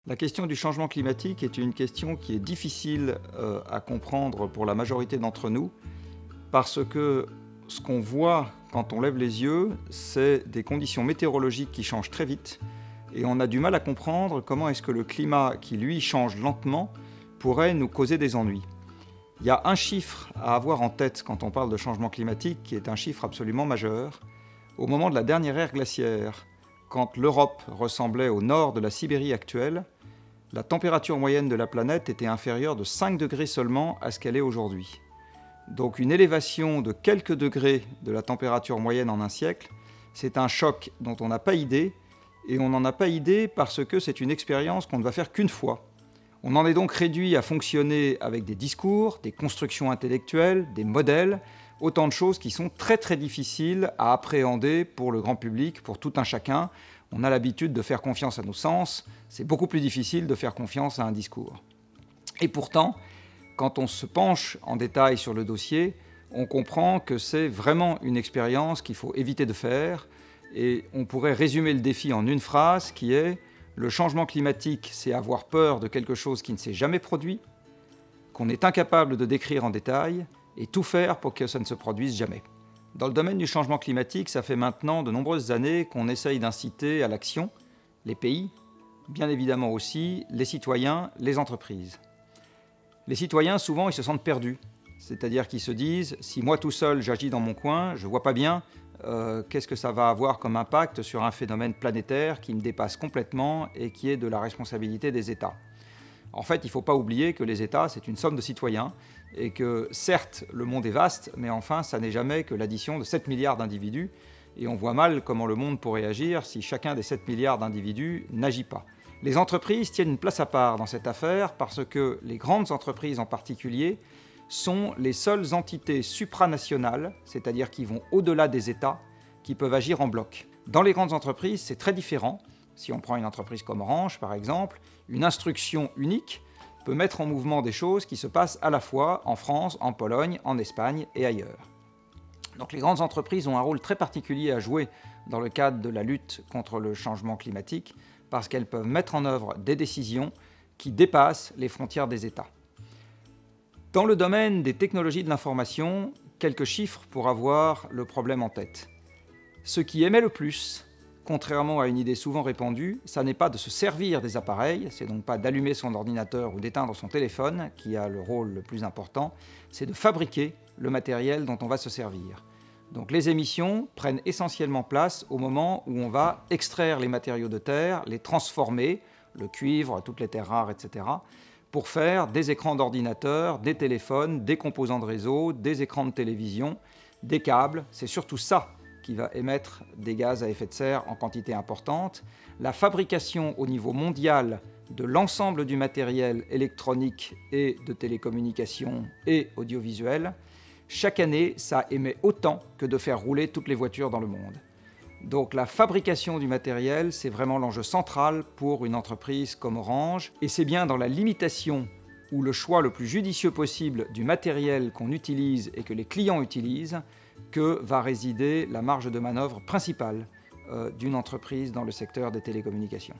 La question du changement climatique est une question qui est difficile à comprendre pour la majorité d'entre nous parce que ce qu'on voit quand on lève les yeux, c'est des conditions météorologiques qui changent très vite et on a du mal à comprendre comment est-ce que le climat qui, lui, change lentement pourrait nous causer des ennuis. Il y a un chiffre à avoir en tête quand on parle de changement climatique qui est un chiffre absolument majeur. Au moment de la dernière ère glaciaire, quand l'Europe ressemblait au nord de la Sibérie actuelle, la température moyenne de la planète était inférieure de 5 degrés seulement à ce qu'elle est aujourd'hui. Donc une élévation de quelques degrés de la température moyenne en un siècle, c'est un choc dont on n'a pas idée, et on n'en a pas idée parce que c'est une expérience qu'on ne va faire qu'une fois. On en est donc réduit à fonctionner avec des discours, des constructions intellectuelles, des modèles, autant de choses qui sont très très difficiles à appréhender pour le grand public, pour tout un chacun. On a l'habitude de faire confiance à nos sens, c'est beaucoup plus difficile de faire confiance à un discours. Et pourtant, quand on se penche en détail sur le dossier, on comprend que c'est vraiment une expérience qu'il faut éviter de faire, et on pourrait résumer le défi en une phrase qui est: le changement climatique, c'est avoir peur de quelque chose qui ne s'est jamais produit, qu'on est incapable de décrire en détail, et tout faire pour que ça ne se produise jamais. Dans le domaine du changement climatique, ça fait maintenant de nombreuses années qu'on essaye d'inciter à l'action les pays, bien évidemment aussi les citoyens, les entreprises. Les citoyens, souvent, ils se sentent perdus. C'est-à-dire qu'ils se disent, si moi tout seul j'agis dans mon coin, je ne vois pas bien qu'est-ce que ça va avoir comme impact sur un phénomène planétaire qui me dépasse complètement et qui est de la responsabilité des États. En fait, il ne faut pas oublier que les États, c'est une somme de citoyens et que certes, le monde est vaste, mais enfin, ça n'est jamais que l'addition de 7 milliards d'individus et on voit mal comment le monde pourrait agir si chacun des 7 milliards d'individus n'agit pas. Les entreprises tiennent une place à part dans cette affaire parce que les grandes entreprises en particulier sont les seules entités supranationales, c'est-à-dire qui vont au-delà des États, qui peuvent agir en bloc. Dans les grandes entreprises, c'est très différent. Si on prend une entreprise comme Orange, par exemple, une instruction unique peut mettre en mouvement des choses qui se passent à la fois en France, en Pologne, en Espagne et ailleurs. Donc les grandes entreprises ont un rôle très particulier à jouer dans le cadre de la lutte contre le changement climatique parce qu'elles peuvent mettre en œuvre des décisions qui dépassent les frontières des États. Dans le domaine des technologies de l'information, quelques chiffres pour avoir le problème en tête. Ce qui émet le plus, contrairement à une idée souvent répandue, ça n'est pas de se servir des appareils, c'est donc pas d'allumer son ordinateur ou d'éteindre son téléphone qui a le rôle le plus important, c'est de fabriquer le matériel dont on va se servir. Donc les émissions prennent essentiellement place au moment où on va extraire les matériaux de terre, les transformer, le cuivre, toutes les terres rares, etc., pour faire des écrans d'ordinateur, des téléphones, des composants de réseau, des écrans de télévision, des câbles. C'est surtout ça qui va émettre des gaz à effet de serre en quantité importante. La fabrication au niveau mondial de l'ensemble du matériel électronique et de télécommunications et audiovisuel, chaque année, ça émet autant que de faire rouler toutes les voitures dans le monde. Donc la fabrication du matériel, c'est vraiment l'enjeu central pour une entreprise comme Orange. Et c'est bien dans la limitation ou le choix le plus judicieux possible du matériel qu'on utilise et que les clients utilisent que va résider la marge de manœuvre principale d'une entreprise dans le secteur des télécommunications.